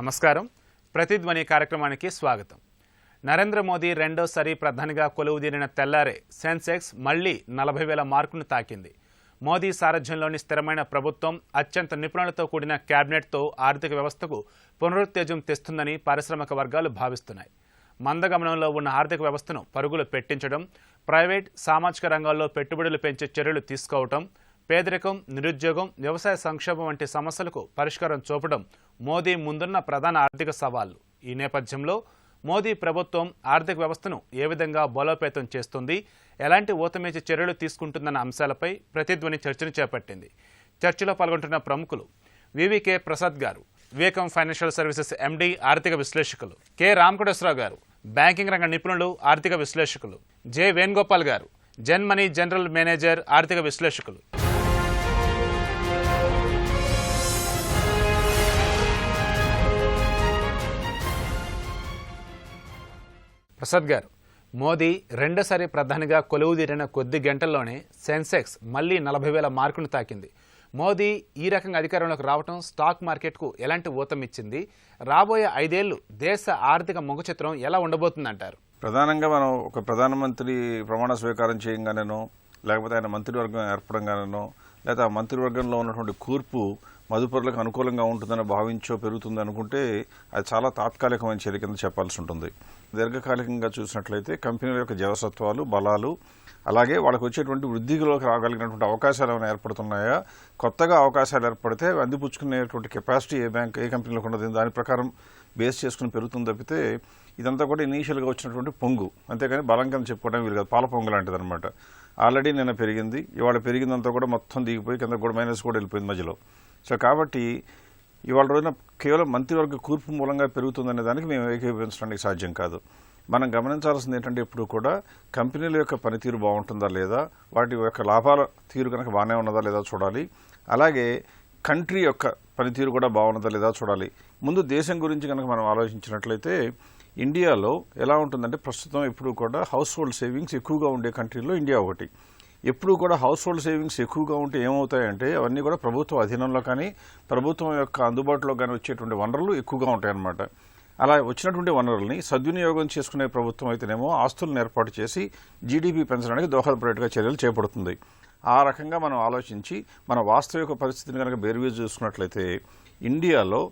నమస్కారం. ప్రతిధ్వని కార్యక్రమానికి స్వాగతం. నరేంద్ర మోదీ రెండోసారి ప్రధానిగా కొలువుదీరిన తెల్లారే సెన్సెక్స్ మళ్లీ 40,000 మార్కును తాకింది. మోదీ సారథ్యంలోని స్థిరమైన ప్రభుత్వం అత్యంత నిపుణులతో కూడిన కేబినెట్తో ఆర్థిక వ్యవస్థకు పునరుత్తేజం తెస్తుందని పారిశ్రామిక వర్గాలు భావిస్తున్నాయి. మందగమనంలో ఉన్న ఆర్థిక వ్యవస్థను పరుగులు పెట్టించడం, ప్రైవేట్, సామాజిక రంగాల్లో పెట్టుబడులు పెంచే చర్యలు తీసుకోవడం, పేదరికం, నిరుద్యోగం, వ్యవసాయ సంక్షోభం వంటి సమస్యలకు పరిష్కారం చూపడం మోదీ ముందున్న ప్రధాన ఆర్థిక సవాళ్లు. ఈ నేపథ్యంలో మోదీ ప్రభుత్వం ఆర్థిక వ్యవస్థను ఏ విధంగా బలోపేతం చేస్తుంది, ఎలాంటి ఊతమేచి చర్యలు తీసుకుంటుందన్న అంశాలపై ప్రతిధ్వని చర్చను చేపట్టింది. చర్చలో పాల్గొంటున్న ప్రముఖులు వివికే ప్రసాద్ గారు, వివేకం ఫైనాన్షియల్ సర్వీసెస్ ఎండి, ఆర్థిక విశ్లేషకులు; కె రామకోటేశ్వరరావు గారు, బ్యాంకింగ్ రంగ నిపుణులు, ఆర్థిక విశ్లేషకులు; జె వేణుగోపాల్ గారు, జెన్ మనీ జనరల్ మేనేజర్, ఆర్థిక విశ్లేషకులు. ప్రసాద్ గారు, మోదీ రెండోసారి ప్రధానిగా కొలువుదీరిన కొద్ది గంటల్లోనే సెన్సెక్స్ మళ్లీ 40,000 మార్కును తాకింది. మోదీ ఈ రకంగా అధికారంలోకి రావడం స్టాక్ మార్కెట్కు ఎలాంటి ఊతమిచ్చింది? రాబోయే 5 ఏళ్లు దేశ ఆర్థిక ముఖచిత్రం ఎలా ఉండబోతుందంటారు? ప్రధానంగా మనం ఒక ప్రధానమంత్రి ప్రమాణ స్వీకారం చేయగానేనో, లేకపోతే ఆయన మంత్రివర్గం ఏర్పడంగానో, లేదా ఆ మంత్రివర్గంలో ఉన్నటువంటి కూర్పు మదుపరులకు అనుకూలంగా ఉంటుందని భావించో పెరుగుతుంది అనుకుంటే అది చాలా తాత్కాలికమైన చర్య కింద చెప్పాల్సి ఉంటుంది. దీర్ఘకాలికంగా చూసినట్లయితే కంపెనీల యొక్క జవసత్వాలు, బలాలు, అలాగే వాళ్ళకి వచ్చేటువంటి వృద్ధిలోకి రాగలిగినటువంటి అవకాశాలు ఏమైనా ఏర్పడుతున్నాయా, కొత్తగా అవకాశాలు ఏర్పడితే అందిపుచ్చుకునేటువంటి కెపాసిటీ ఏ కంపెనీలకు ఉన్నది, దాని ప్రకారం బేస్ చేసుకుని పెరుగుతుంది తప్పితే ఇదంతా కూడా ఇనీషియల్గా వచ్చినటువంటి పొంగు, అంతేగాని బలం కింద చెప్పుకోవడం వీలు కాదు. పాల పొంగు లాంటిది అనమాట. ఆల్రెడీ నిన్న పెరిగింది, ఇవాళ పెరిగిందంతా కూడా మొత్తం దిగిపోయి కింద కూడా మైనస్ కూడా వెళ్ళిపోయింది మధ్యలో. సో కాబట్టి ఇవాళ రోజున కేవలం మంత్రివర్గ కూర్పు మూలంగా పెరుగుతుందనే దానికి మేము ఏకీభవించడానికి సాధ్యం కాదు. మనం గమనించాల్సింది ఏంటంటే ఎప్పుడు కూడా కంపెనీల యొక్క పనితీరు బాగుంటుందా లేదా, వాటి యొక్క లాభాల తీరు కనుక బాగానే ఉన్నదా లేదా చూడాలి. అలాగే కంట్రీ యొక్క పనితీరు కూడా బాగున్నదా లేదా చూడాలి. ముందు దేశం గురించి కనుక మనం ఆలోచించినట్లయితే ఇండియాలో ఎలా ఉంటుందంటే ప్రస్తుతం ఎప్పుడు కూడా హౌస్ హోల్డ్ సేవింగ్స్ ఎక్కువగా ఉండే కంట్రీలో ఇండియా ఒకటి. ఎప్పుడు కూడా హౌస్ హోల్డ్ సేవింగ్స్ ఎక్కువగా ఉంటే ఏమవుతాయంటే అవన్నీ కూడా ప్రభుత్వ అధీనంలో కానీ ప్రభుత్వం యొక్క అందుబాటులో కానీ వచ్చేటువంటి వనరులు ఎక్కువగా ఉంటాయన్నమాట. అలా వచ్చినటువంటి వనరుల్ని సద్వినియోగం చేసుకునే ప్రభుత్వం అయితేనేమో ఆస్తులను ఏర్పాటు చేసి జీడీపీ పెంచడానికి దోహదపడేట్టుగా చర్యలు చేపడుతుంది. ఆ రకంగా మనం ఆలోచించి మన వాస్తవిక పరిస్థితిని కనుక బేరువేజ్ చూసుకున్నట్లయితే ఇండియాలో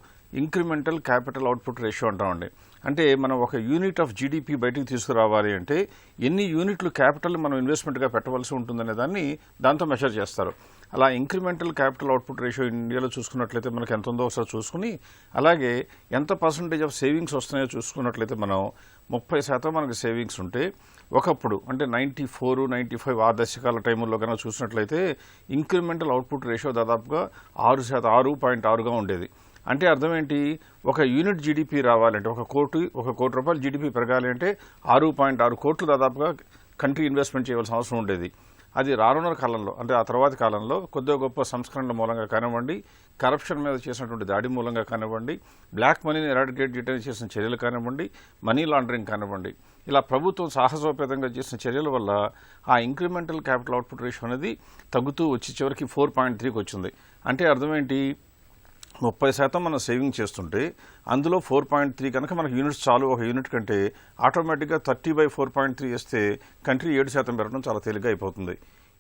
ఇంక్రిమెంటల్ క్యాపిటల్ అవుట్పుట్ రేషియో అంటామండి. అంటే మనం ఒక యూనిట్ ఆఫ్ జీడీపీ బయటికి తీసుకురావాలి అంటే ఎన్ని యూనిట్లు క్యాపిటల్ మనం ఇన్వెస్ట్మెంట్గా పెట్టవలసి ఉంటుందనే దాన్ని దాంతో మెషర్ చేస్తారు. అలా ఇంక్రిమెంటల్ క్యాపిటల్ అవుట్పుట్ రేషియో ఇండియాలో చూసుకున్నట్లయితే మనకు ఎంత ఉందో ఒకసారి చూసుకుని, అలాగే ఎంత పర్సంటేజ్ ఆఫ్ సేవింగ్స్ వస్తున్నాయో చూసుకున్నట్లయితే మనం 30% మనకు సేవింగ్స్ ఉంటే, ఒకప్పుడు అంటే 94, 95 ఆ దశకాల టైంలో కనుక చూసినట్లయితే ఇంక్రిమెంటల్ అవుట్పుట్ రేషియో దాదాపుగా 6.6గా ఉండేది. అంటే అర్థం ఏంటి, ఒక యూనిట్ జీడీపీ రావాలంటే ఒక కోటి రూపాయలు జీడీపీ పెరగాలి అంటే 6.6 కోట్లు దాదాపుగా కంట్రీ ఇన్వెస్ట్మెంట్ చేయవలసిన అవసరం ఉండేది. అది రానున్న కాలంలో అంటే ఆ తర్వాతి కాలంలో కొద్దిగా గొప్ప సంస్కరణల మూలంగా కానివ్వండి, కరప్షన్ మీద చేసినటువంటి దాడి మూలంగా కానివ్వండి, బ్లాక్ మనీని ఎరాడికేట్ చేయడానికి చేసిన చర్యలు కానివ్వండి, మనీ లాండరింగ్ కానివ్వండి, ఇలా ప్రభుత్వం సాహసోపేతంగా చేసిన చర్యల వల్ల ఆ ఇంక్రిమెంటల్ క్యాపిటల్ అవుట్పుట్ రేషియో అనేది తగ్గుతూ వచ్చి చివరికి 4.3కి వచ్చింది. అంటే అర్థం ఏంటి, 30% మనం సేవింగ్ చేస్తుంటే అందులో 4.3 కనుక మనకు యూనిట్స్ చాలు ఒక యూనిట్ కంటే, ఆటోమేటిక్గా 30/4.3 వేస్తే కంట్రీ 7% పెరగడం చాలా తేలిగ్గా అయిపోతుంది.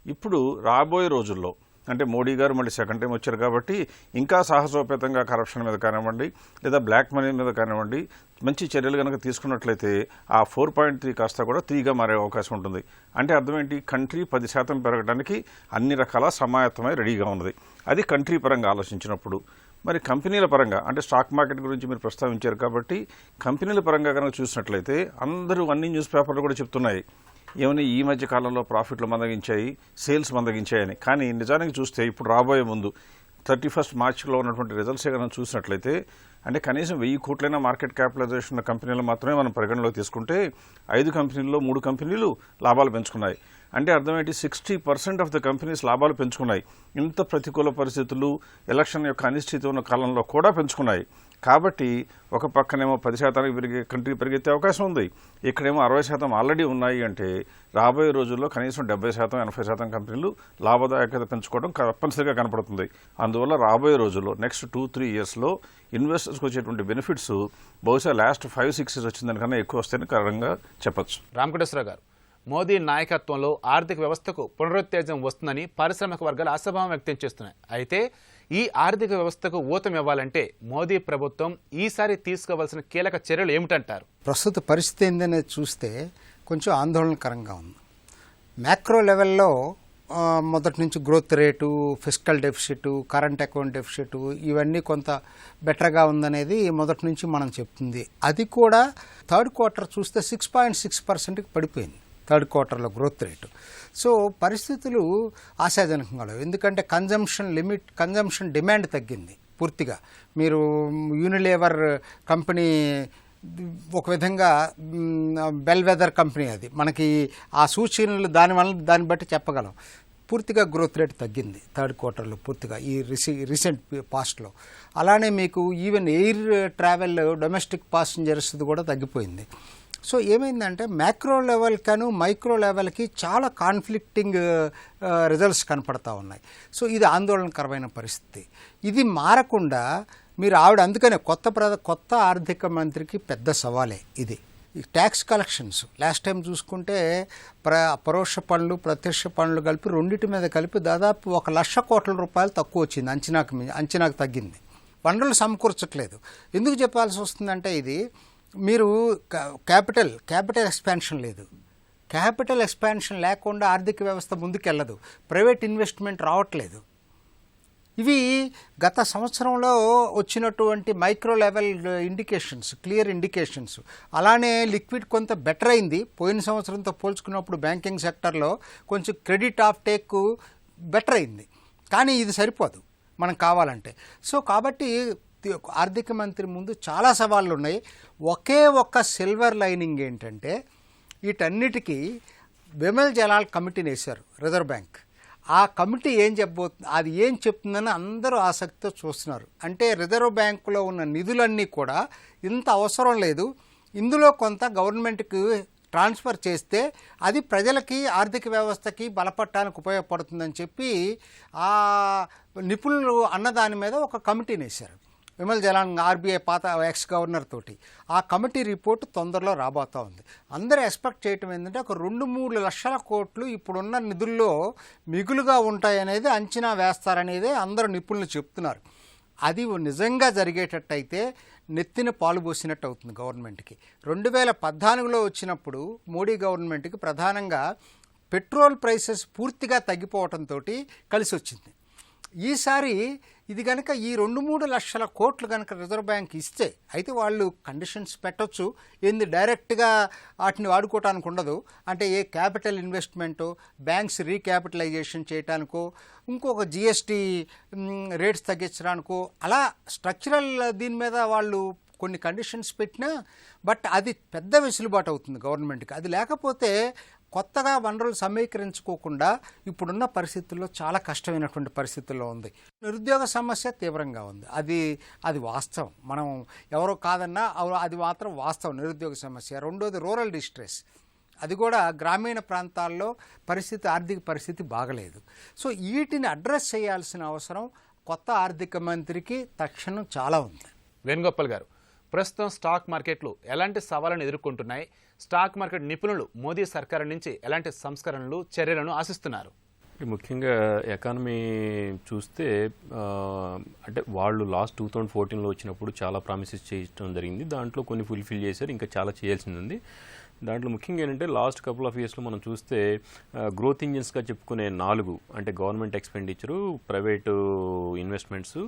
ఇప్పుడు రాబోయే రోజుల్లో అంటే మోడీ గారు మళ్ళీ సెకండ్ టైం వచ్చారు కాబట్టి ఇంకా సాహసోపేతంగా కరప్షన్ మీద కానివ్వండి, లేదా బ్లాక్ మనీ మీద కానివ్వండి మంచి చర్యలు కనుక తీసుకున్నట్లయితే ఆ 4.3 కాస్త కూడా 3గా మారే అవకాశం ఉంటుంది. అంటే అర్థం ఏంటి, కంట్రీ 10% పెరగడానికి అన్ని రకాల సమాయత్తమై రెడీగా ఉన్నది. అది కంట్రీ పరంగా ఆలోచించినప్పుడు. మరి కంపెనీల పరంగా అంటే స్టాక్ మార్కెట్ గురించి మీరు ప్రస్తావించారు కాబట్టి కంపెనీల పరంగా కనుక చూసినట్లయితే అందరూ అన్ని న్యూస్ పేపర్లు కూడా చెప్తున్నాయి ఏమని ఈ మధ్య కాలంలో ప్రాఫిట్లు మందగించాయి, సేల్స్ మందగించాయని. కానీ నిజానికి చూస్తే ఇప్పుడు రాబోయే ముందు 31 మార్చిలో ఉన్నటువంటి రిజల్ట్స్ కనుక చూసినట్లయితే అంటే కనీసం 1000 కోట్లైన మార్కెట్ క్యాపిటలైజేషన్ ఉన్న కంపెనీలు మాత్రమే మనం పరిగణలోకి తీసుకుంటే 5 కంపెనీల్లో 3 కంపెనీలు లాభాలు పెంచుకున్నాయి. అంటే అర్థమేంటి 60% ఆఫ్ ద కంపెనీస్ లాభాలు పెంచుకున్నాయి. ఇంత ప్రతికూల పరిస్థితులు, ఎలక్షన్ యొక్క అనిశ్చితి ఉన్న కాలంలో కూడా పెంచుకున్నాయి. కాబట్టి ఒక పక్కనేమో 10% కంట్రీ పెరిగే అవకాశం ఉంది, ఇక్కడేమో 60% ఆల్రెడీ ఉన్నాయి. అంటే రాబోయే రోజుల్లో కనీసం 70%, 80% కంపెనీలు లాభదాయకత పెంచుకోవడం తప్పనిసరిగా కనపడుతుంది. అందువల్ల రాబోయే రోజుల్లో నెక్స్ట్ 2-3 ఇయర్స్లో ఇన్వెస్టర్స్కి వచ్చేటువంటి బెనిఫిట్స్ బహుశా లాస్ట్ 5-6 ఇయర్స్ వచ్చిన దానికన్నా ఎక్కువ వస్తాయని కారణంగా చెప్పచ్చు. రామకోటేశ్వరరావు గారు, మోదీ నాయకత్వంలో ఆర్థిక వ్యవస్థకు పునరుత్తేజం వస్తుందని పారిశ్రామిక వర్గాలు ఆశాభావం వ్యక్తం చేస్తున్నాయి. అయితే ఈ ఆర్థిక వ్యవస్థకు ఊతం ఇవ్వాలంటే మోదీ ప్రభుత్వం ఈసారి తీసుకోవాల్సిన కీలక చర్యలు ఏమిటంటారు? ప్రస్తుత పరిస్థితి ఏందనేది చూస్తే కొంచెం ఆందోళనకరంగా ఉంది. మ్యాక్రో లెవెల్లో మొదటి నుంచి growth rate, fiscal deficit, current account deficit ఇవన్నీ కొంత బెటర్గా ఉందనేది మొదటి నుంచి మనం చెప్తుంది. అది కూడా థర్డ్ క్వార్టర్ చూస్తే 6.6%కి పడిపోయింది థర్డ్ క్వార్టర్లో గ్రోత్ రేటు. సో పరిస్థితులు ఆశాజనకంగా లేవు. ఎందుకంటే కన్జంప్షన్ డిమాండ్ తగ్గింది పూర్తిగా. మీరు యూనిలీవర్ కంపెనీ ఒక విధంగా బెల్ వెదర్ కంపెనీ, అది మనకి ఆ సూచనలు దాన్ని బట్టి చెప్పగలం. పూర్తిగా గ్రోత్ రేట్ తగ్గింది థర్డ్ క్వార్టర్లో పూర్తిగా ఈ రీసెంట్ పాస్ట్లో. అలానే మీకు even air travel, domestic passengers కూడా తగ్గిపోయింది. సో ఏమైందంటే మ్యాక్రో లెవెల్ కను మైక్రో లెవెల్కి చాలా కాన్ఫ్లిక్టింగ్ రిజల్ట్స్ కనపడతా ఉన్నాయి. సో ఇది ఆందోళనకరమైన పరిస్థితి. ఇది మారకుండా మీరు అందుకనే కొత్త ఆర్థిక మంత్రికి పెద్ద సవాలే ఇది. ఈ ట్యాక్స్ కలెక్షన్స్ లాస్ట్ టైం చూసుకుంటే పరోక్ష పన్నులు, ప్రత్యక్ష పన్నులు కలిపి రెండింటి మీద కలిపి దాదాపు 1,00,000 కోట్ల రూపాయలు తక్కువ వచ్చింది. అంచనాకు తగ్గింది. వనరులు సమకూర్చట్లేదు. ఎందుకు చెప్పాల్సి వస్తుందంటే ఇది మీరు క్యాపిటల్ ఎక్స్పాన్షన్ లేదు. క్యాపిటల్ ఎక్స్పాన్షన్ లేకుండా ఆర్థిక వ్యవస్థ ముందుకెళ్ళదు. ప్రైవేట్ ఇన్వెస్ట్మెంట్ రావట్లేదు. ఇవి గత సంవత్సరంలో వచ్చినటువంటి micro level indications, clear indications. అలానే లిక్విడ్ కొంత బెటర్ అయింది. పోయిన సంవత్సరంతో పోల్చుకున్నప్పుడు బ్యాంకింగ్ సెక్టర్లో కొంచెం క్రెడిట్ ఆఫ్ టేక్ బెటర్ అయింది. కానీ ఇది సరిపోదు మనం కావాలంటే. సో కాబట్టి ఆర్థిక మంత్రి ముందు చాలా సవాళ్ళు ఉన్నాయి. ఒకే ఒక్క సిల్వర్ లైనింగ్ ఏంటంటే వీటన్నిటికీ బిమల్ జలాల్ కమిటీని వేశారు రిజర్వ్ బ్యాంక్. ఆ కమిటీ అది ఏం చెప్తుందని అందరూ ఆసక్తితో చూస్తున్నారు. అంటే రిజర్వ్ బ్యాంకులో ఉన్న నిధులన్నీ కూడా ఇంత అవసరం లేదు, ఇందులో కొంత గవర్నమెంట్కి ట్రాన్స్ఫర్ చేస్తే అది ప్రజలకి, ఆర్థిక వ్యవస్థకి బలపడటానికి ఉపయోగపడుతుందని చెప్పి ఆ నిపుణులు అన్నదాని మీద ఒక కమిటీని వేశారు. విమల్ జలాన్ ఆర్బీఐ పాత ఎక్స్ గవర్నర్ తోటి. ఆ కమిటీ రిపోర్ట్ తొందరలో రాబోతూ ఉంది. అందరూ ఎక్స్పెక్ట్ చేయటం ఏంటంటే ఒక 2-3 లక్షల కోట్లు ఇప్పుడున్న నిధుల్లో మిగులుగా ఉంటాయనేది అంచనా వేస్తారనేదే అందరూ నిపుణులు చెప్తున్నారు. అది నిజంగా జరిగేటట్టయితే నెత్తిన పాలు పోసినట్టు అవుతుంది గవర్నమెంట్కి. 2014లో వచ్చినప్పుడు మోడీ గవర్నమెంట్కి ప్రధానంగా పెట్రోల్ ప్రైసెస్ పూర్తిగా తగ్గిపోవడంతో కలిసి వచ్చింది. ఈసారి ఇది కనుక ఈ 2-3 లక్షల కోట్లు కనుక రిజర్వ్ బ్యాంక్ ఇస్తే, అయితే వాళ్ళు కండిషన్స్ పెట్టొచ్చు. డైరెక్ట్గా వాటిని వాడుకోవటానికి ఉండదు. అంటే ఏ క్యాపిటల్ ఇన్వెస్ట్మెంటో, బ్యాంక్స్ రీక్యాపిటలైజేషన్ చేయటానికో, ఇంకొక జిఎస్టీ రేట్స్ తగ్గించడానికో, అలా స్ట్రక్చరల్ దీని మీద వాళ్ళు కొన్ని కండిషన్స్ పెట్టినా బట్ అది పెద్ద వెసులుబాటు అవుతుంది గవర్నమెంట్కి. అది లేకపోతే కొత్తగా వనరులు సమీకరించుకోకుండా ఇప్పుడున్న పరిస్థితుల్లో చాలా కష్టమైనటువంటి పరిస్థితుల్లో ఉంది. నిరుద్యోగ సమస్య తీవ్రంగా ఉంది. అది వాస్తవం. మనం ఎవరో కాదన్నా అది మాత్రం వాస్తవం, నిరుద్యోగ సమస్య. రెండోది రూరల్ డిస్ట్రెస్. అది కూడా గ్రామీణ ప్రాంతాల్లో ఆర్థిక పరిస్థితి బాగలేదు. సో వీటిని అడ్రస్ చేయాల్సిన అవసరం కొత్త ఆర్థిక మంత్రికి తక్షణం చాలా ఉంది. వేణుగోపాల్ గారు, ప్రస్తుతం స్టాక్ మార్కెట్లు ఎలాంటి సవాళ్లను ఎదుర్కొంటున్నాయి? స్టాక్ మార్కెట్ నిపుణులు మోదీ సర్కారు నుంచి ఎలాంటి సంస్కరణలు, చర్యలను ఆశిస్తున్నారు? ముఖ్యంగా ఎకానమీ చూస్తే అంటే వాళ్ళు లాస్ట్ 2014లో వచ్చినప్పుడు చాలా ప్రామిసెస్ చేయడం జరిగింది. దాంట్లో కొన్ని ఫుల్ఫిల్ చేశారు, ఇంకా చాలా చేయాల్సింది ఉంది. దాంట్లో ముఖ్యంగా ఏంటంటే లాస్ట్ కపుల్ ఆఫ్ ఇయర్స్లో మనం చూస్తే గ్రోత్ ఇంజిన్స్గా చెప్పుకునే 4 అంటే గవర్నమెంట్ ఎక్స్పెండిచరు, ప్రైవేటు ఇన్వెస్ట్మెంట్స్,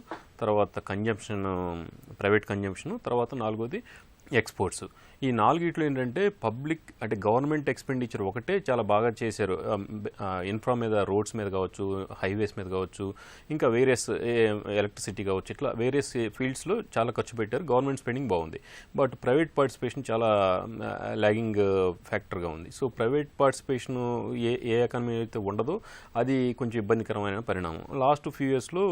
తర్వాత కన్జంప్షన్, ప్రైవేట్ కన్జంప్షన్, తర్వాత 4వది ఎక్స్పోర్ట్స్. ఈ నాలుగిట్లో ఏంటంటే పబ్లిక్ అంటే గవర్నమెంట్ ఎక్స్పెండిచర్ ఒకటే చాలా బాగా చేశారు. ఇన్ఫ్రా మీద, రోడ్స్ మీద కావచ్చు, హైవేస్ మీద కావచ్చు, ఇంకా వేరియస్ ఎలక్ట్రిసిటీ కావచ్చు, ఇట్లా వేరియస్ ఫీల్డ్స్లో చాలా ఖర్చు పెట్టారు. గవర్నమెంట్ స్పెండింగ్ బాగుంది. బట్ ప్రైవేట్ పార్టిసిపేషన్ చాలా లాగింగ్ ఫ్యాక్టర్గా ఉంది. సో ప్రైవేట్ పార్టిసిపేషన్ ఏ ఎకానమీ అయితే ఉండదో అది కొంచెం ఇబ్బందికరమైన పరిణామం. లాస్ట్ ఫ్యూ ఇయర్స్లో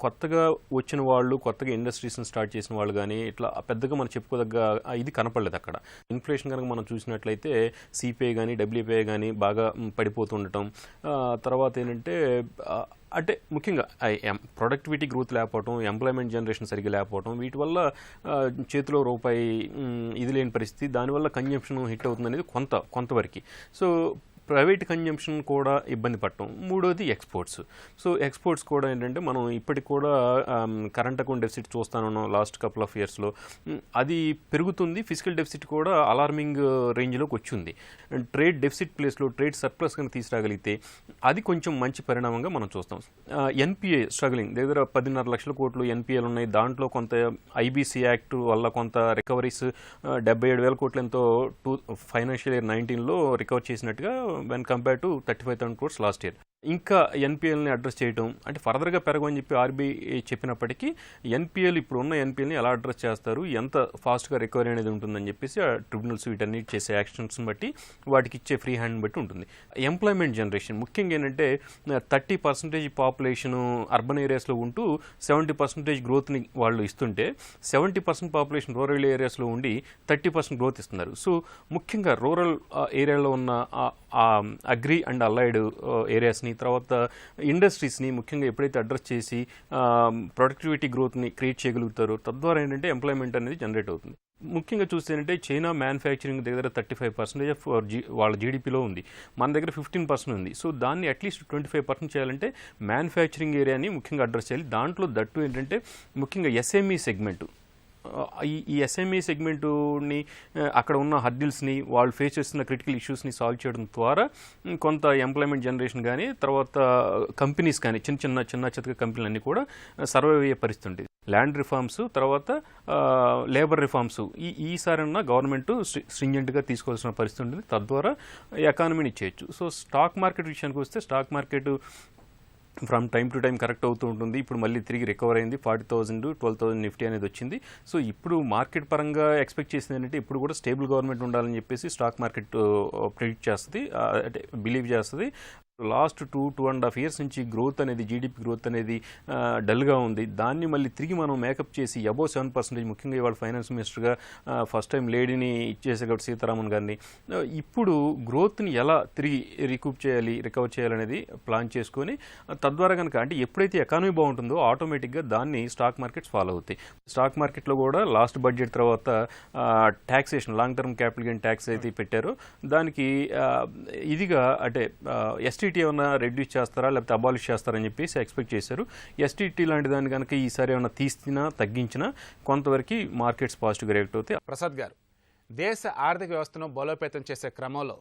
కొత్తగా వచ్చిన వాళ్ళు, కొత్తగా ఇండస్ట్రీస్ని స్టార్ట్ చేసిన వాళ్ళు కానీ ఇట్లా పెద్దగా మనం చెప్పుకోదగ్గ ఇది కనపడలేదు అక్కడ. ఇన్ఫ్లేషన్ కనుక మనం చూసినట్లయితే సిపిఐ కానీ డబ్ల్యూపీఐ కానీ బాగా పడిపోతుండటం, తర్వాత ఏంటంటే అంటే ముఖ్యంగా ప్రొడక్టివిటీ గ్రోత్ లేకపోవటం, ఎంప్లాయ్మెంట్ జనరేషన్ సరిగ్గా లేకపోవటం, వీటి వల్ల చేతిలో రూపాయి ఇది లేని పరిస్థితి, దానివల్ల కన్జంప్షన్ హిట్ అవుతుంది అనేది కొంతవరకు. సో ప్రైవేట్ కన్జంప్షన్ కూడా ఇబ్బంది పడటం. మూడోది ఎక్స్పోర్ట్స్. సో ఎక్స్పోర్ట్స్ కూడా ఏంటంటే మనం ఇప్పటికి కూడా కరెంట్ అకౌంట్ డెఫిసిట్ చూస్తాను లాస్ట్ కపుల్ ఆఫ్ ఇయర్స్లో, అది పెరుగుతుంది. ఫిజికల్ డెఫిసిట్ కూడా అలార్మింగ్ రేంజ్లోకి వచ్చింది. ట్రేడ్ డెఫిసిట్ ప్లేస్లో ట్రేడ్ సర్ప్లస్ కనుక తీసుకురాగలిగితే అది కొంచెం మంచి పరిణామంగా మనం చూస్తాం. ఎన్పిఏ స్ట్రగ్లింగ్, దగ్గర 10.5 లక్షల కోట్లు ఎన్పిఏలు ఉన్నాయి. దాంట్లో కొంత ఐబీసీ యాక్ట్ వల్ల కొంత రికవరీస్ 77,000 కోట్లు ఎంతో ఫైనాన్షియల్ ఇయర్ 19లో రికవర్ చేసినట్టుగా when compared to 35,000 crores last year. ఇంకా ఎన్పిఎల్ని అడ్రస్ చేయడం అంటే ఫర్దర్గా పెరగమని చెప్పి ఆర్బీఐ చెప్పినప్పటికీ ఎన్పిఎల్ ఇప్పుడు ఉన్న ఎన్పిఎల్ని ఎలా అడ్రస్ చేస్తారు, ఎంత ఫాస్ట్గా రికవరీ అనేది ఉంటుందని చెప్పేసి ఆ ట్రిబ్యునల్స్ వీటన్నిటి చేసే యాక్షన్స్ని బట్టి వాటికి ఇచ్చే ఫ్రీ హ్యాండ్ బట్టి ఉంటుంది. ఎంప్లాయ్మెంట్ జనరేషన్ ముఖ్యంగా ఏంటంటే 30% పాపులేషన్ అర్బన్ ఏరియాస్లో ఉంటూ 70% గ్రోత్ని వాళ్ళు ఇస్తుంటే 70% పాపులేషన్ రూరల్ ఏరియాస్లో ఉండి 30% గ్రోత్ ఇస్తున్నారు. సో ముఖ్యంగా రూరల్ ఏరియాలో ఉన్న అగ్రి అండ్ అలైడ్ ఏరియాస్ని, తర్వాత ఇండస్ట్రీస్ని ముఖ్యంగా ఎప్పుడైతే అడ్రస్ చేసి ప్రొడక్టివిటీ గ్రోత్ని క్రియేట్ చేయగలుగుతారో తద్వారా ఏంటంటే ఎంప్లాయ్మెంట్ అనేది జనరేట్ అవుతుంది. ముఖ్యంగా చూస్తేనంటే చైనా మ్యానుఫ్యాక్చరింగ్ దగ్గర 35% ఆఫ్ వాళ్ళ జీడిపిలో ఉంది, మన దగ్గర 15% ఉంది. సో దాన్ని అట్లీస్ట్ 25% చేయాలంటే మ్యానుఫ్యాక్చరింగ్ ఏరియాని ముఖ్యంగా అడ్రస్ చేయాలి. దాంట్లో దట్టు ఏంటంటే ముఖ్యంగా ఎస్ఎంఈ సెగ్మెంటు, ఈ ఎస్ఎంఈ సెగ్మెంటుని అక్కడ ఉన్న హర్డిల్స్ని, వాళ్ళు ఫేస్ చేస్తున్న క్రిటికల్ ఇష్యూస్ని సాల్వ్ చేయడం ద్వారా కొంత ఎంప్లాయ్మెంట్ జనరేషన్ కానీ, తర్వాత కంపెనీస్ కానీ చిన్న చితక కంపెనీలు అన్నీ కూడా సర్వైవ్ అయ్యే పరిస్థితి ఉంటుంది. ల్యాండ్ రిఫార్మ్స్, తర్వాత లేబర్ రిఫార్మ్స్ ఈసారి ఉన్న గవర్నమెంట్ స్ట్రింజెంట్గా తీసుకోవాల్సిన పరిస్థితి ఉంటుంది. తద్వారా ఎకానమీని చేయొచ్చు. సో స్టాక్ మార్కెట్ విషయానికి వస్తే stock market from time to time correct అవుతూ ఉంటుంది. ఇప్పుడు మళ్ళీ తిరిగి రికవర్ అయింది. 40,000 12,000 నిఫ్టీ అనేది వచ్చింది. సో ఇప్పుడు మార్కెట్ పరంగా ఎక్స్పెక్ట్ చేసింది ఏంటంటే ఇప్పుడు కూడా స్టేబుల్ గవర్నమెంట్ ఉండాలని చెప్పేసి స్టాక్ మార్కెట్ ప్రిడిక్ట్ చేస్తుంది, అంటే బిలీవ్ చేస్తుంది. లాస్ట్ 2.5 years నుంచి గ్రోత్ అనేది, జీడిపి గ్రోత్ అనేది డల్గా ఉంది. దాన్ని మళ్ళీ తిరిగి మనం మేకప్ చేసి అబోవ్ 7%, ముఖ్యంగా ఇవాళ ఫైనాన్స్ మినిస్టర్గా ఫస్ట్ టైం లేడీని ఇచ్చేసే కాబట్టి సీతారామన్ గారిని, ఇప్పుడు గ్రోత్ని ఎలా తిరిగి రికవర్ చేయాలనేది ప్లాన్ చేసుకొని తద్వారా కనుక అంటే ఎప్పుడైతే ఎకానమీ బాగుంటుందో ఆటోమేటిక్గా దాన్ని స్టాక్ మార్కెట్స్ ఫాలో అవుతాయి. స్టాక్ మార్కెట్లో కూడా లాస్ట్ బడ్జెట్ తర్వాత taxation, long term capital gain tax అయితే పెట్టారో దానికి ఇదిగా అంటే ఎస్టీటీ ఏమైనా రెడ్యూస్ చేస్తారా లేకపోతే అబాలిష్ చేస్తారని చెప్పేసి ఎక్స్పెక్ట్ చేశారు. ఎస్టీటీ లాంటి దాన్ని కనుక ఈసారి ఏమైనా తీసినా తగ్గించినా కొంతవరకు మార్కెట్స్ పాజిటివ్గా రియాక్ట్ అవుతాయి. ప్రసాద్ గారు, దేశ ఆర్థిక వ్యవస్థను బలోపేతం చేసే క్రమంలో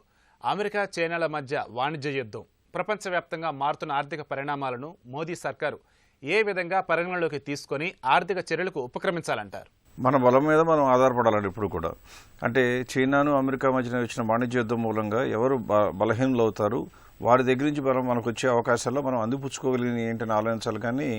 అమెరికా చైనాల మధ్య వాణిజ్య యుద్ధం, ప్రపంచవ్యాప్తంగా మారుతున్న ఆర్థిక పరిణామాలను మోదీ సర్కారు ఏ విధంగా పరిగణనలోకి తీసుకొని ఆర్థిక చర్యలకు ఉపక్రమించాలంటారు? మన బలం మీద మనం ఆధారపడాలండి ఇప్పుడు కూడా. అంటే చైనాను అమెరికా మధ్యన వచ్చిన వాణిజ్య యుద్ధం మూలంగా ఎవరు బలహీనలు అవుతారు, వారి దగ్గర నుంచి మనకు వచ్చే అవకాశాల్లో మనం అందిపుచ్చుకోగలిగిన ఏంటని ఆలోచించాలి. కానీ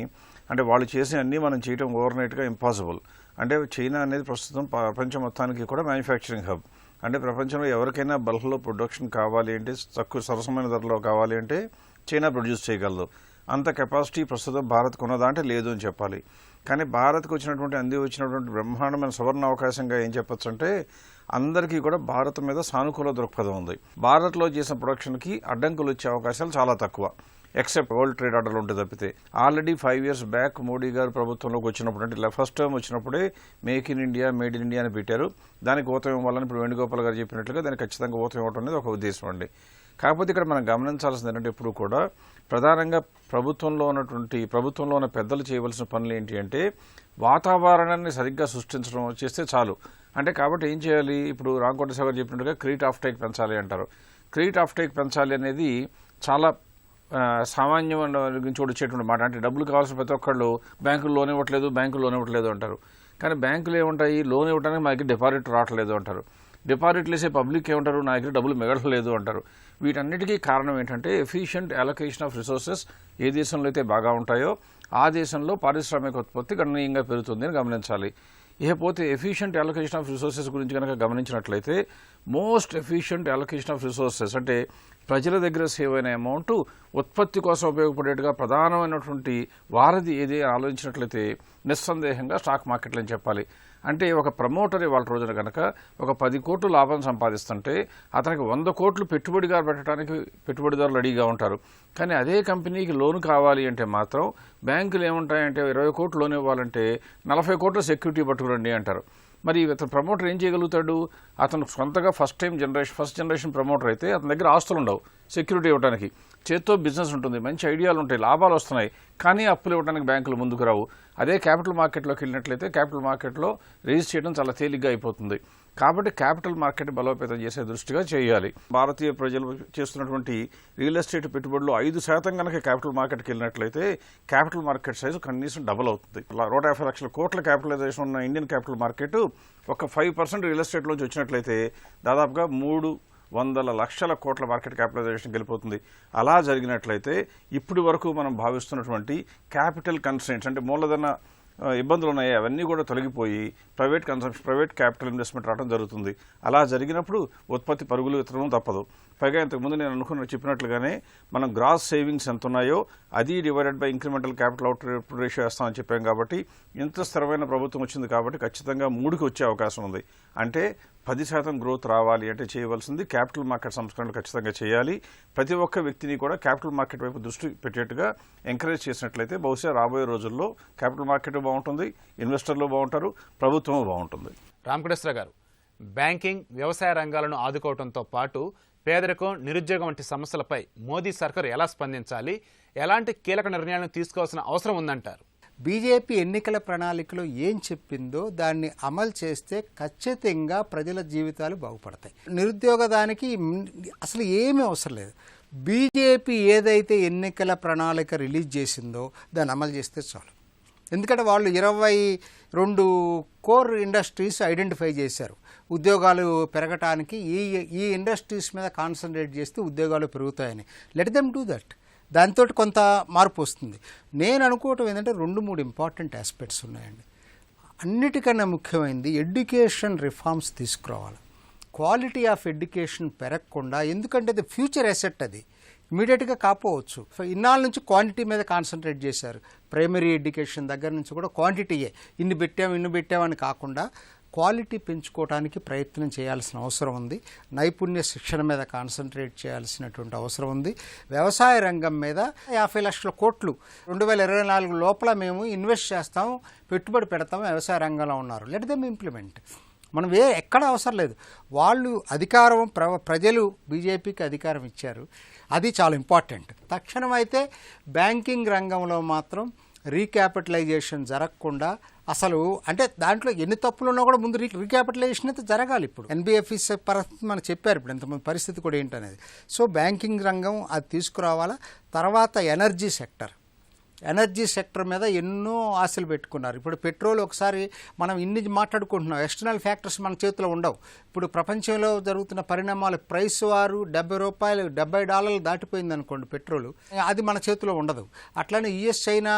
అంటే వాళ్ళు చేసిన అన్నీ మనం చేయడం ఓవర్నైట్గా ఇంపాసిబుల్. అంటే చైనా అనేది ప్రస్తుతం ప్రపంచం మొత్తానికి కూడా మ్యానుఫ్యాక్చరింగ్ హబ్. అంటే ప్రపంచంలో ఎవరికైనా బల్క్లో ప్రొడక్షన్ కావాలి అంటే, తక్కువ సరసమైన ధరలో కావాలి అంటే చైనా ప్రొడ్యూస్ చేయగలదు. అంత కెపాసిటీ ప్రస్తుతం భారత్కు ఉన్నదా అంటే లేదు అని చెప్పాలి. కానీ భారత్కు వచ్చినటువంటి బ్రహ్మాండమైన సువర్ణ అవకాశంగా ఏం చెప్పొచ్చు అంటే అందరికీ కూడా భారత్ మీద సానుకూల దృక్పథం ఉంది. భారత్లో చేసిన ప్రొడక్షన్కి అడ్డంకులు వచ్చే అవకాశాలు చాలా తక్కువ, ఎక్సెప్ట్ వరల్డ్ ట్రేడ్ ఆర్డర్లు ఉంటే తప్పితే. ఆల్రెడీ 5 years బ్యాక్ మోడీ గారు ప్రభుత్వంలోకి వచ్చినప్పుడు, అంటే ఫస్ట్ టైం వచ్చినప్పుడే make in India, made in India అని పెట్టారు. దానికి ఊతం ఇవ్వాలని ఇప్పుడు వేణుగోపాల్ గారు చెప్పినట్లుగా దానికి ఖచ్చితంగా ఊతం ఇవ్వడం అనేది ఒక ఉద్దేశం అండి. కాకపోతే ఇక్కడ మనం గమనించాల్సింది ఏంటంటే ఇప్పుడు కూడా ప్రధానంగా ప్రభుత్వంలో ఉన్న పెద్దలు చేయవలసిన పనులు ఏంటి అంటే వాతావరణాన్ని సరిగ్గా సృష్టించడం చేస్తే చాలు. అంటే కాబట్టి ఏం చేయాలి, ఇప్పుడు రాంకోట సాగర్ చెప్పినట్టుగా క్రెడిట్ ఆఫ్ టేక్ పెంచాలి అంటారు. క్రెడిట్ ఆఫ్ టేక్ పెంచాలి అనేది చాలా సామాన్యం గురించి వచ్చేటువంటి మాట. అంటే డబ్బులు కావాల్సిన ప్రతి ఒక్కళ్ళు బ్యాంకులు లోన్ ఇవ్వట్లేదు అంటారు. కానీ బ్యాంకులు ఏముంటాయి, లోన్ ఇవ్వడానికి మనకి డిపాజిట్ రావట్లేదు అంటారు. డిపాజిట్లు వేసే పబ్లిక్ ఏమంటారు, నా దగ్గర డబ్బులు మిగలలేదు అంటారు. వీటన్నిటికీ కారణం ఏంటంటే ఎఫిషియెంట్ అలొకేషన్ ఆఫ్ రిసోర్సెస్ ఏ దేశంలో అయితే బాగా ఉంటాయో ఆ దేశంలో పారిశ్రామిక ఉత్పత్తి గణనీయంగా పెరుగుతుంది అని గమనించాలి. ఇకపోతే ఎఫిషియెంట్ అలొకేషన్ ఆఫ్ రిసోర్సెస్ గురించి కనుక గమనించినట్లయితే most efficient allocation of resources అంటే ప్రజల దగ్గర సేవ్ అయిన అమౌంట్ ఉత్పత్తి కోసం ఉపయోగపడేట్టుగా ప్రధానమైనటువంటి వారధి ఏది ఆలోచించినట్లయితే నిస్సందేహంగా స్టాక్ మార్కెట్లు అని చెప్పాలి. అంటే ఒక ప్రమోటర్ ఇవాళ రోజున కనుక ఒక 10 కోట్లు లాభం సంపాదిస్తుంటే అతనికి 100 కోట్లు పెట్టుబడిగా పెట్టడానికి పెట్టుబడిదారులు రెడీగా ఉంటారు. కానీ అదే కంపెనీకి లోన్ కావాలి అంటే మాత్రం బ్యాంకులు ఏముంటాయంటే 20 కోట్లు లోన్ ఇవ్వాలంటే 40 కోట్ల సెక్యూరిటీ పట్టుకురండి అంటారు. మరి అతను ప్రమోటర్ ఏం చేయగలుగుతాడు? అతను సొంతగా ఫస్ట్ జనరేషన్ ప్రమోటర్ అయితే అతని దగ్గర ఆస్తులు ఉండవు సెక్యూరిటీ ఇవ్వడానికి, చేత్తో బిజినెస్ ఉంటుంది, మంచి ఐడియాలు ఉంటాయి, లాభాలు వస్తున్నాయి, కానీ అప్పులు ఇవ్వడానికి బ్యాంకులు ముందుకు రావు. అదే క్యాపిటల్ మార్కెట్లోకి వెళ్ళినట్లయితే క్యాపిటల్ మార్కెట్లో రేజ్ చేయడం చాలా తేలిగ్గా అయిపోతుంది. కాబట్టి క్యాపిటల్ మార్కెట్ బలోపేతం చేసే దృష్టిగా చేయాలి. భారతీయ ప్రజలు చేస్తున్నటువంటి రియల్ ఎస్టేట్ పెట్టుబడులు 5% కనుక క్యాపిటల్ మార్కెట్కి వెళ్ళినట్లయితే క్యాపిటల్ మార్కెట్ సైజు కనీసం డబుల్ అవుతుంది. 150 లక్షల కోట్ల క్యాపిటలైజేషన్ ఉన్న ఇండియన్ క్యాపిటల్ మార్కెట్ ఒక 5% రియల్ ఎస్టేట్లోంచి వచ్చినట్లయితే దాదాపుగా 300 లక్షల కోట్ల మార్కెట్ క్యాపిటలైజేషన్ వెళ్ళిపోతుంది. అలా జరిగినట్లయితే ఇప్పటి వరకు మనం భావిస్తున్నటువంటి క్యాపిటల్ కన్స్ట్రెంట్స్ అంటే మూలధన ఇబ్బందులు ఉన్నాయి, అవన్నీ కూడా తొలగిపోయి private consumption, private capital investment రావడం జరుగుతుంది. అలా జరిగినప్పుడు ఉత్పత్తి పరుగులు ఎత్తడం తప్పదు. పైగా ఇంతకుముందు నేను చెప్పినట్లుగానే మనం గ్రాస్ సేవింగ్స్ ఎంత ఉన్నాయో అది divided by incremental capital out ratio వేస్తామని చెప్పాం. కాబట్టి ఇంత స్థిరమైన ప్రభుత్వం వచ్చింది కాబట్టి ఖచ్చితంగా 3కి వచ్చే అవకాశం ఉంది. అంటే 10% గ్రోత్ రావాలి అంటే చేయవలసింది క్యాపిటల్ మార్కెట్ సంస్కరణలు ఖచ్చితంగా చేయాలి. ప్రతి ఒక్క వ్యక్తిని కూడా క్యాపిటల్ మార్కెట్ వైపు దృష్టి పెట్టేట్టుగా ఎంకరేజ్ చేసినట్లయితే బహుశా రాబోయే రోజుల్లో క్యాపిటల్ మార్కెట్ బాగుంటుంది, ఇన్వెస్టర్లు బాగుంటారు, ప్రభుత్వం బాగుంటుంది. రామకృష్ణ గారు, బ్యాంకింగ్, వ్యవసాయ రంగాలను ఆదుకోవడంతో పాటు పేదరికం, నిరుద్యోగం వంటి సమస్యలపై మోదీ సర్కారు ఎలా స్పందించాలి, ఎలాంటి కీలక నిర్ణయాలను తీసుకోవాల్సిన అవసరం ఉందంటారు? బీజేపీ ఎన్నికల ప్రణాళికలో ఏం చెప్పిందో దాన్ని అమలు చేస్తే ఖచ్చితంగా ప్రజల జీవితాలు బాగుపడతాయి. నిరుద్యోగదానికి అసలు ఏమీ అవసరం లేదు. బీజేపీ ఏదైతే ఎన్నికల ప్రణాళిక రిలీజ్ చేసిందో దాన్ని అమలు చేస్తే చాలు. ఎందుకంటే వాళ్ళు 22 కోర్ ఇండస్ట్రీస్ ఐడెంటిఫై చేశారు. ఉద్యోగాలు పెరగటానికి ఈ ఇండస్ట్రీస్ మీద కాన్సన్ట్రేట్ చేస్తే ఉద్యోగాలు పెరుగుతాయని. Let them do that. దాంతో కొంత మార్పు వస్తుంది. నేను అనుకోవటం ఏంటంటే 2-3 ఇంపార్టెంట్ ఆస్పెక్ట్స్ ఉన్నాయండి. అన్నిటికన్నా ముఖ్యమైనది ఎడ్యుకేషన్ రిఫార్మ్స్ తీసుకురావాలి. క్వాలిటీ ఆఫ్ ఎడ్యుకేషన్ పెరగకుండా, ఎందుకంటే అది ఫ్యూచర్ అసెట్, అది ఇమీడియట్గా కాపోవచ్చు. ఇన్నాళ్ళ నుంచి క్వాంటిటీ మీద కాన్సన్ట్రేట్ చేశారు. ప్రైమరీ ఎడ్యుకేషన్ దగ్గర నుంచి కూడా క్వాంటిటీయే, ఇన్ని పెట్టామని కాకుండా క్వాలిటీ పెంచుకోవడానికి ప్రయత్నం చేయాల్సిన అవసరం ఉంది. నైపుణ్య శిక్షణ మీద కాన్సన్ట్రేట్ చేయాల్సినటువంటి అవసరం ఉంది. వ్యవసాయ రంగం మీద 50 లక్షల కోట్లు 2024 లోపల మేము ఇన్వెస్ట్ చేస్తాం, పెట్టుబడి పెడతాం వ్యవసాయ రంగంలో ఉన్నారు. Let them implement. మనం ఎక్కడ అవసరం లేదు. వాళ్ళు అధికారం, ప్రజలు బీజేపీకి అధికారం ఇచ్చారు, అది చాలా ఇంపార్టెంట్. తక్షణం అయితే బ్యాంకింగ్ రంగంలో మాత్రం రీక్యాపిటలైజేషన్ జరగకుండా, అసలు అంటే దాంట్లో ఎన్ని తప్పులు ఉన్నా కూడా ముందు రీక్యాపిటలైజేషన్ అయితే జరగాలి. ఇప్పుడు ఎన్బిఎఫ్ఎస్ పరిస్థితి మనకు చెప్పారు, ఇప్పుడు ఇంతమంది పరిస్థితి కూడా ఏంటనేది. సో బ్యాంకింగ్ రంగం అది తీసుకురావాలా. తర్వాత ఎనర్జీ సెక్టర్ మీద ఎన్నో ఆశలు పెట్టుకున్నారు. ఇప్పుడు పెట్రోల్ ఒకసారి మనం ఇన్ని మాట్లాడుకుంటున్నాం, ఎక్స్టర్నల్ ఫ్యాక్టర్స్ మన చేతిలో ఉండవు. ఇప్పుడు ప్రపంచంలో జరుగుతున్న పరిణామాలు, ప్రైస్ వారు $70 $70 దాటిపోయింది అనుకోండి పెట్రోల్, అది మన చేతిలో ఉండదు. అట్లానే యుఎస్ చైనా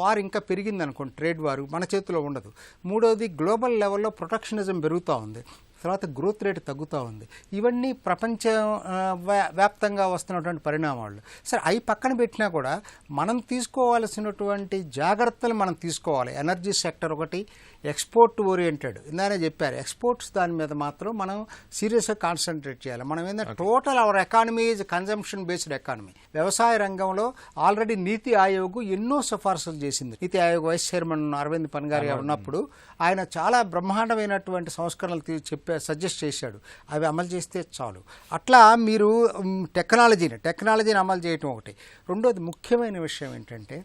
వార్ ఇంకా పెరిగింది అనుకోండి, ట్రేడ్ వారు మన చేతిలో ఉండదు. మూడోది, గ్లోబల్ లెవెల్లో ప్రొటెక్షనిజం పెరుగుతూ ఉంది. తర్వాత గ్రోత్ రేటు తగ్గుతూ ఉంది. ఇవన్నీ ప్రపంచ వ్యాప్తంగా వస్తున్నటువంటి పరిణామాలు. సరే, అవి పక్కన పెట్టినా కూడా మనం తీసుకోవాల్సినటువంటి జాగ్రత్తలు మనం తీసుకోవాలి. ఎనర్జీ సెక్టర్ ఒకటి, ఎక్స్పోర్ట్ ఓరియంటెడ్, ఇందానే చెప్పారు, ఎక్స్పోర్ట్స్ దాని మీద మాత్రం మనం సీరియస్గా కాన్సన్ట్రేట్ చేయాలి. మనం ఏంటంటే total our economy is consumption based economy. వ్యవసాయ రంగంలో ఆల్రెడీ నీతి ఆయోగ్ ఎన్నో సిఫార్సులు చేసింది. నీతి ఆయోగ్ వైస్ చైర్మన్ అరవింద్ పన్గారియా ఉన్నప్పుడు ఆయన చాలా బ్రహ్మాండమైనటువంటి సంస్కరణలు సజెస్ట్ చేశాడు. అవి అమలు చేస్తే చాలు. అట్లా మీరు టెక్నాలజీని అమలు చేయటం ఒకటి. రెండోది ముఖ్యమైన విషయం ఏంటంటే,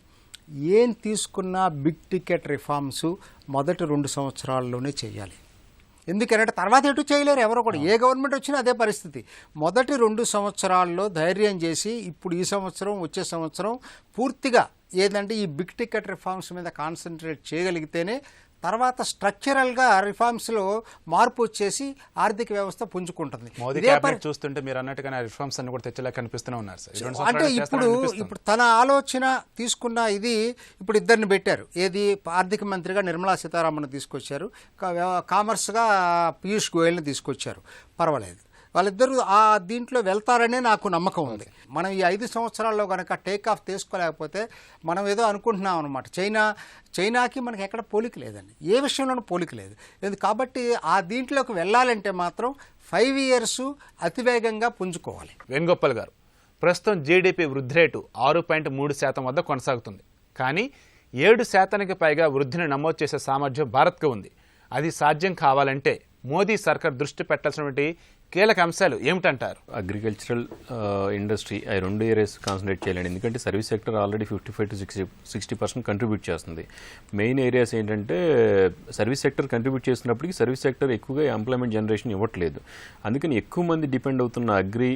ఏం తీసుకున్నా బిగ్ టికెట్ రిఫార్మ్స్ మొదటి 2 సంవత్సరాల్లోనే చేయాలి. ఎందుకంటే తర్వాత ఎటు చేయలేరు ఎవరో కూడా. ఏ గవర్నమెంట్ వచ్చినా అదే పరిస్థితి. మొదటి 2 సంవత్సరాల్లో ధైర్యం చేసి ఇప్పుడు ఈ సంవత్సరం, వచ్చే సంవత్సరం పూర్తిగా ఏదంటే ఈ బిగ్ టికెట్ రిఫార్మ్స్ మీద కాన్సన్ట్రేట్ చేయగలిగితేనే తర్వాత స్ట్రక్చరల్గా రిఫార్మ్స్లో మార్పు వచ్చేసి ఆర్థిక వ్యవస్థ పుంజుకుంటుంది. మోదీ ఇదే క్యాబినెట్ చూస్తుంటే మీరు అన్నట్టుగానే రిఫార్మ్స్ అన్ని కూడా తెచ్చేలా కనిపిస్తూనే ఉన్నారు సార్. ఈ 2 అంటే సంవత్సరాలు ఇప్పుడు చేస్తారని అనిపిస్తుంది. ఇప్పుడు తన ఆలోచన తీసుకున్న ఇది ఇప్పుడు ఇద్దరిని పెట్టారు. ఏది ఆర్థిక మంత్రిగా నిర్మలా సీతారామన్ తీసుకొచ్చారు, కామర్స్గా పీయూష్ గోయల్ని తీసుకొచ్చారు. పర్వాలేదు, వాళ్ళిద్దరూ ఆ దీంట్లో వెళ్తారనే నాకు నమ్మకం ఉంది. మనం ఈ 5 సంవత్సరాల్లో కనుక టేక్ ఆఫ్ తీసుకోలేకపోతే మనం ఏదో అనుకుంటున్నాం అనమాట. చైనాకి మనకి ఎక్కడ పోలిక లేదండి, ఏ విషయంలోనూ పోలిక లేదు. కాబట్టి ఆ దీంట్లోకి వెళ్ళాలంటే మాత్రం 5 years అతివేగంగా పుంజుకోవాలి. వేణుగోపాల్ గారు, ప్రస్తుతం జీడీపీ వృద్ధి రేటు 6.3% వద్ద కొనసాగుతుంది. కానీ 7% పైగా వృద్ధిని నమోదు చేసే సామర్థ్యం భారత్కు ఉంది. అది సాధ్యం కావాలంటే మోదీ సర్కార్ దృష్టి పెట్టాల్సినటువంటి కీలక అంశాలు ఏమిటంటారు? అగ్రికల్చరల్ ఇండస్ట్రీ ఆ 2 ఏరియాస్ కాన్సన్ట్రేట్ చేయాలండి. ఎందుకంటే service sector already 55 to 60% contribute చేస్తుంది. మెయిన్ ఏరియాస్ ఏంటంటే సర్వీస్ సెక్టర్ కంట్రిబ్యూట్ చేస్తున్నప్పటికీ సర్వీస్ సెక్టర్ ఎక్కువగా ఎంప్లాయ్మెంట్ జనరేషన్ ఇవ్వట్లేదు. అందుకని ఎక్కువ మంది డిపెండ్ అవుతున్న అగ్రి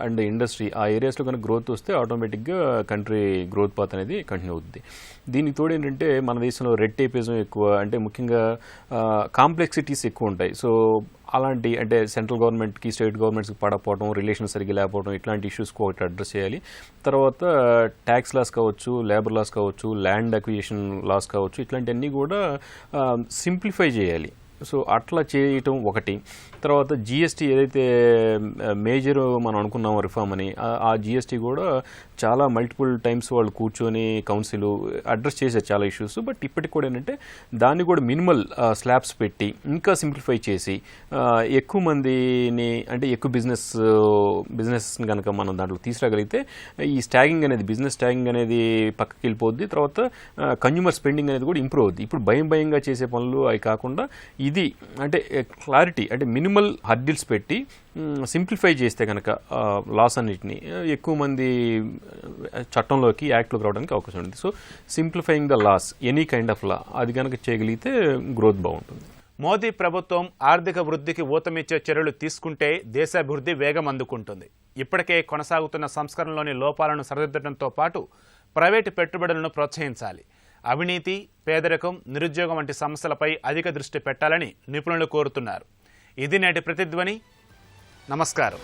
అండ్ ఇండస్ట్రీ ఆ ఏరియాస్లో కనుక గ్రోత్ వస్తే ఆటోమేటిక్గా కంట్రీ గ్రోత్ పాత్ అనేది కంటిన్యూ అవుతుంది. దీనికి తోడు ఏంటంటే మన దేశంలో రెడ్ టేపిజం ఎక్కువ, అంటే ముఖ్యంగా కాంప్లెక్సిటీస్ ఎక్కువ ఉంటాయి. సో అలాంటి అంటే సెంట్రల్ గవర్నమెంట్కి స్టేట్ గవర్నమెంట్స్కి పడకపోవడం, రిలేషన్స్ సరిగ్గా లేకపోవడం, ఇట్లాంటి ఇష్యూస్కి ఒకటి అడ్రస్ చేయాలి. తర్వాత ట్యాక్స్ లాస్ కావచ్చు, లేబర్ లాస్ కావచ్చు, ల్యాండ్ అక్విజిషన్ లాస్ కావచ్చు, ఇట్లాంటివన్నీ కూడా సింప్లిఫై చేయాలి. సో అట్లా చేయటం ఒకటి. తర్వాత జిఎస్టీ ఏదైతే మేజర్ మనం అనుకున్నామో రిఫార్మ్ అని, ఆ జిఎస్టీ కూడా చాలా మల్టిపుల్ టైమ్స్ వాళ్ళు కూర్చొని కౌన్సిల్ అడ్రస్ చేశారు చాలా ఇష్యూస్. బట్ ఇప్పటికి కూడా ఏంటంటే దాన్ని కూడా స్లాబ్స్ పెట్టి ఇంకా సింప్లిఫై చేసి ఎక్కువ మందిని అంటే ఎక్కువ బిజినెస్ కనుక మనం దాంట్లో తీసుకురాగలిగితే ఈ బిజినెస్ స్టాగింగ్ అనేది పక్కకి వెళ్ళిపోద్ది. తర్వాత కన్జ్యూమర్ స్పెండింగ్ అనేది కూడా ఇంప్రూవ్ అవుద్ది. ఇప్పుడు భయంగా చేసే పనులు అవి కాకుండా ఇది అంటే క్లారిటీ అంటే మినిమల్ హర్డిల్స్ పెట్టి సింప్లిఫై చేస్తే కనుక లాస్ అన్నిటిని ఎక్కువ మంది చట్టంలోకి యాక్ట్లోకి రావడానికి అవకాశం ఉంటుంది. So simplifying the laws any kind of law అది కనుక చేయగలిగితే గ్రోత్ బాగుంటుంది. మోదీ ప్రభుత్వం ఆర్థిక వృద్ధికి ఊతమిచ్చే చర్యలు తీసుకుంటే దేశాభివృద్ధి వేగం అందుకుంటుంది. ఇప్పటికే కొనసాగుతున్న సంస్కరణలోని లోపాలను సరిదిద్దడంతో పాటు ప్రైవేటు పెట్టుబడులను ప్రోత్సహించాలి. అవినీతి, పేదరికం, నిరుద్యోగం వంటి సమస్యలపై అధిక దృష్టి పెట్టాలని నిపుణులు కోరుతున్నారు. ఇది నేటి ప్రతిధ్వని. నమస్కారం.